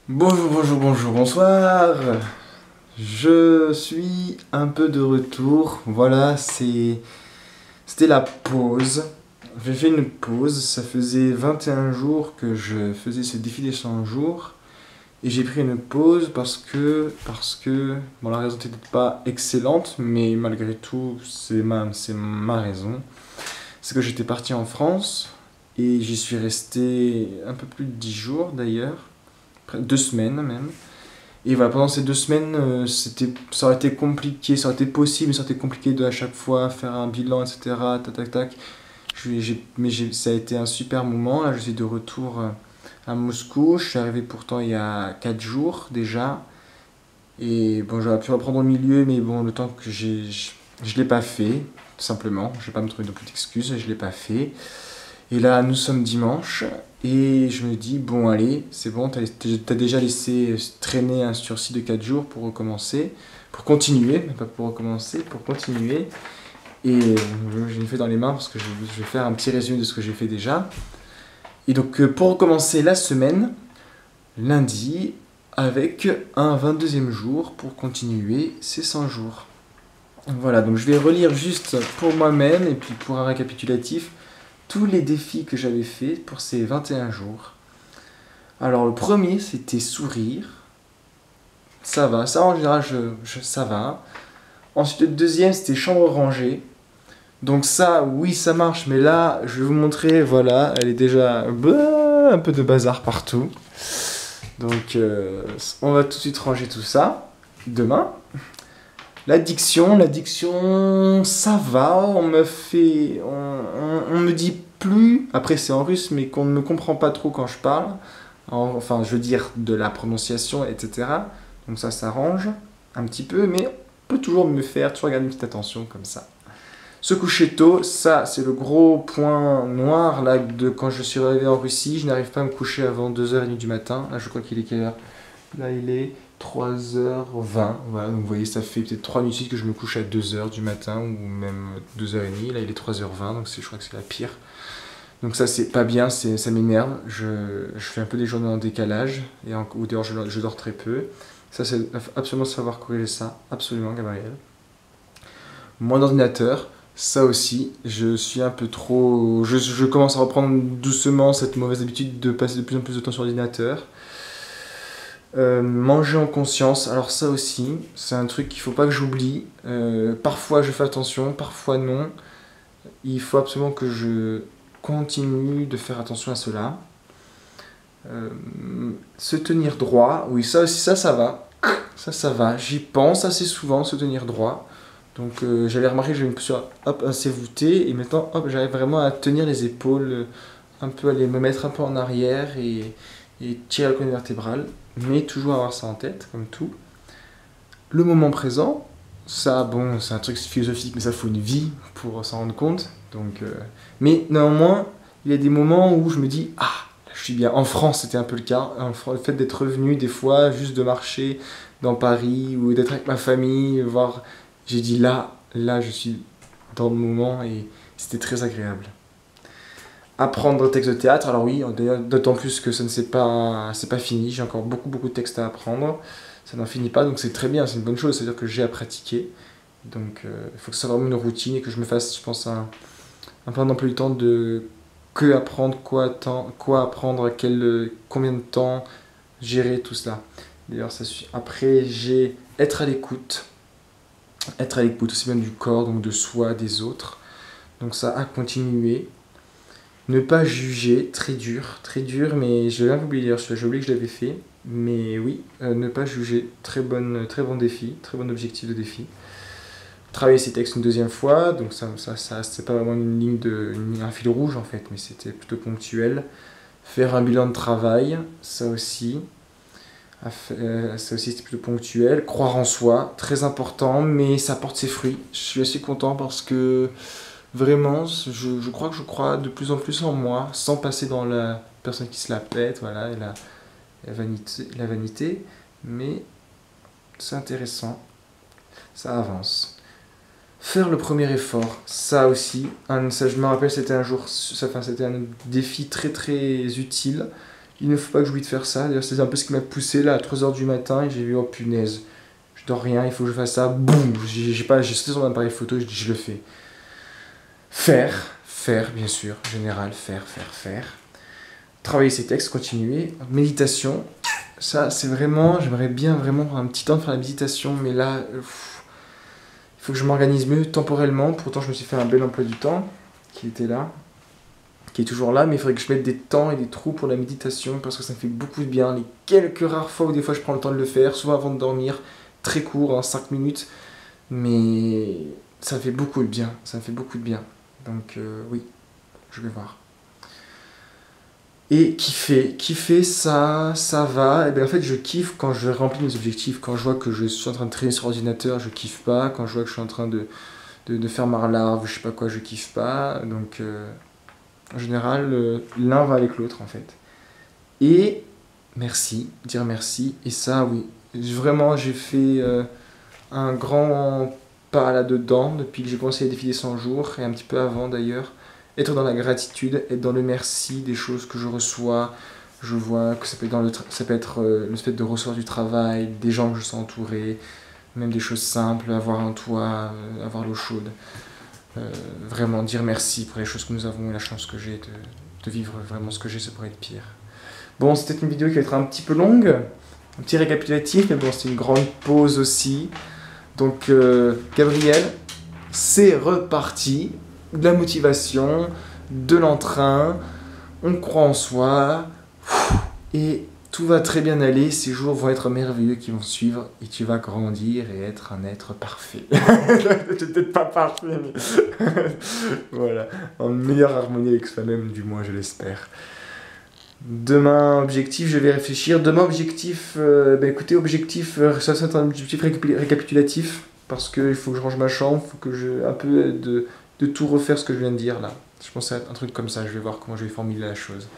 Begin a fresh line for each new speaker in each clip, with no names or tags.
Bonjour, bonjour, bonjour, bonsoir. Je suis un peu de retour. Voilà, c'était la pause. J'ai fait une pause. Ça faisait 21 jours que je faisais ce défi des 100 jours. Et j'ai pris une pause parce que, bon, la raison n'était peut-être pas excellente, mais malgré tout, c'est ma raison. C'est que j'étais parti en France et j'y suis resté un peu plus de 10 jours d'ailleurs, 2 semaines même. Et voilà, pendant ces 2 semaines, ça aurait été compliqué, ça aurait été possible, mais ça aurait été compliqué de à chaque fois faire un bilan, etc. Tac, tac, tac. Ça a été un super moment. Là, je suis de retour à Moscou. Je suis arrivé pourtant il y a 4 jours déjà. Et bon, j'aurais pu reprendre au milieu, mais bon, le temps que je l'ai pas fait, tout simplement. Je vais pas me trouver de plus d'excuses, je l'ai pas fait. Et là, nous sommes dimanche, et je me dis, bon, allez, c'est bon, t'as déjà laissé traîner un sursis de 4 jours pour recommencer, pour continuer, mais pas pour recommencer, pour continuer. Et j'ai une feuille dans les mains parce que je vais faire un petit résumé de ce que j'ai fait déjà. Et donc, pour recommencer la semaine, lundi, avec un 22e jour pour continuer ces 100 jours. Voilà, donc je vais relire juste pour moi-même et puis pour un récapitulatif tous les défis que j'avais faits pour ces 21 jours. Alors le premier c'était sourire, ça va, ça en général ça va. Ensuite le deuxième c'était chambre rangée. Donc ça oui ça marche mais là je vais vous montrer, voilà, elle est déjà un peu de bazar partout. Donc on va tout de suite ranger tout ça demain. L'addiction, ça va, on me dit plus, après c'est en russe, mais qu'on ne me comprend pas trop quand je parle, enfin je veux dire de la prononciation, etc. Donc ça s'arrange un petit peu, mais on peut toujours toujours garder une petite attention comme ça. Se coucher tôt, ça c'est le gros point noir là de quand je suis arrivé en Russie, je n'arrive pas à me coucher avant 2h30 du matin, là je crois qu'il est quelle heure? Là il est 3h20, voilà, donc vous voyez, ça fait peut-être 3 minutes que je me couche à 2h du matin, ou même 2h30, là il est 3h20, donc je crois que c'est la pire. Donc ça c'est pas bien, ça m'énerve, je fais un peu des journées en décalage, ou d'ailleurs je dors très peu. Ça c'est absolument savoir corriger ça, absolument Gabriel. Moins d'ordinateur, ça aussi, je suis un peu trop... Je commence à reprendre doucement cette mauvaise habitude de passer de plus en plus de temps sur l'ordinateur. Manger en conscience, alors ça aussi, c'est un truc qu'il faut pas que j'oublie. Parfois je fais attention, parfois non. Il faut absolument que je continue de faire attention à cela. Se tenir droit, oui ça aussi, ça va. Ça va, j'y pense assez souvent, se tenir droit. Donc j'avais remarqué que j'avais une posture assez voûtée, et maintenant j'arrive vraiment à tenir les épaules, un peu aller me mettre un peu en arrière et tirer la colonne vertébrale, mais toujours avoir ça en tête, comme tout. Le moment présent, ça, bon, c'est un truc philosophique, mais ça faut une vie pour s'en rendre compte. Donc, mais néanmoins, il y a des moments où je me dis, ah, là, je suis bien. En France, c'était un peu le cas. Le fait d'être revenu, des fois, juste de marcher dans Paris ou d'être avec ma famille, voir, j'ai dit là, je suis dans le moment, et c'était très agréable. Apprendre le texte de théâtre, alors oui, d'autant plus que ça ne c'est pas fini, j'ai encore beaucoup beaucoup de textes à apprendre, ça n'en finit pas, donc c'est très bien, c'est une bonne chose, c'est-à-dire que j'ai à pratiquer, donc il faut que ce soit vraiment une routine et que je me fasse, je pense, un plan d'emploi du temps de que apprendre, quoi apprendre, combien de temps, gérer tout cela. D'ailleurs, après, j'ai être à l'écoute aussi bien du corps, donc de soi, des autres, donc ça a continué. Ne pas juger, très dur, mais je l'ai un peu oublié d'ailleurs, j'ai oublié que je l'avais fait. Mais oui, ne pas juger, très bon défi, très bon objectif de défi. Travailler ses textes une deuxième fois, donc ça c'est pas vraiment un fil rouge en fait, mais c'était plutôt ponctuel. Faire un bilan de travail, ça aussi. Ça aussi c'était plutôt ponctuel. Croire en soi, très important, mais ça porte ses fruits. Je suis assez content parce que vraiment, je crois que je crois de plus en plus en moi, sans passer dans la personne qui se la pète, voilà, et la vanité, mais c'est intéressant, ça avance. Faire le premier effort, ça aussi, ça je me rappelle, c'était un jour, enfin, c'était un défi très très utile. Il ne faut pas que j'oublie de faire ça. D'ailleurs, c'est un peu ce qui m'a poussé là à 3 h du matin et j'ai vu, oh punaise, je dors rien, il faut que je fasse ça. Boum, j'ai sauté sur mon appareil photo, je dis, je le fais. Faire, bien sûr, général, faire. Travailler ses textes, continuer. Méditation, ça c'est vraiment, j'aimerais bien vraiment prendre un petit temps de faire la méditation, mais là, il faut que je m'organise mieux temporellement. Pourtant, je me suis fait un bel emploi du temps qui était là, qui est toujours là, mais il faudrait que je mette des temps et des trous pour la méditation parce que ça me fait beaucoup de bien. Les quelques rares fois où des fois je prends le temps de le faire, souvent avant de dormir, très court, 5 minutes, mais ça me fait beaucoup de bien, ça me fait beaucoup de bien. Donc oui, je vais voir. Et kiffer ça va. Et bien en fait, je kiffe quand je remplis mes objectifs. Quand je vois que je suis en train de traîner sur l'ordinateur, je kiffe pas. Quand je vois que je suis en train de faire ma larve, je sais pas quoi, je kiffe pas. Donc en général, l'un va avec l'autre en fait. Et merci, dire merci. Et ça, oui, vraiment, j'ai fait un grand pas là-dedans depuis que j'ai commencé à défiler 100 jours et un petit peu avant d'ailleurs. Être dans la gratitude, être dans le merci des choses que je reçois. Je vois que ça peut être, le fait de recevoir du travail, des gens que je sens entourés, même des choses simples, avoir un toit, avoir l'eau chaude. Vraiment dire merci pour les choses que nous avons et la chance que j'ai de vivre vraiment ce que j'ai, ça pourrait être pire. Bon, c'était une vidéo qui va être un petit peu longue, un petit récapitulatif, mais bon, c'est une grande pause aussi. Donc, Gabriel, c'est reparti. De la motivation, de l'entrain, on croit en soi, et tout va très bien aller, ces jours vont être merveilleux qui vont suivre, et tu vas grandir et être un être parfait. Peut-être pas parfait, mais voilà, en meilleure harmonie avec soi-même, du moins je l'espère. Demain, objectif, je vais réfléchir. Demain, objectif, écoutez, objectif, ça c'est un objectif récapitulatif, parce qu'il faut que je range ma chambre, il faut que je un peu de tout refaire ce que je viens de dire là. Je pense à un truc comme ça, je vais voir comment je vais formuler la chose.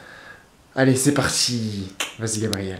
Allez, c'est parti. Vas-y Gabriel.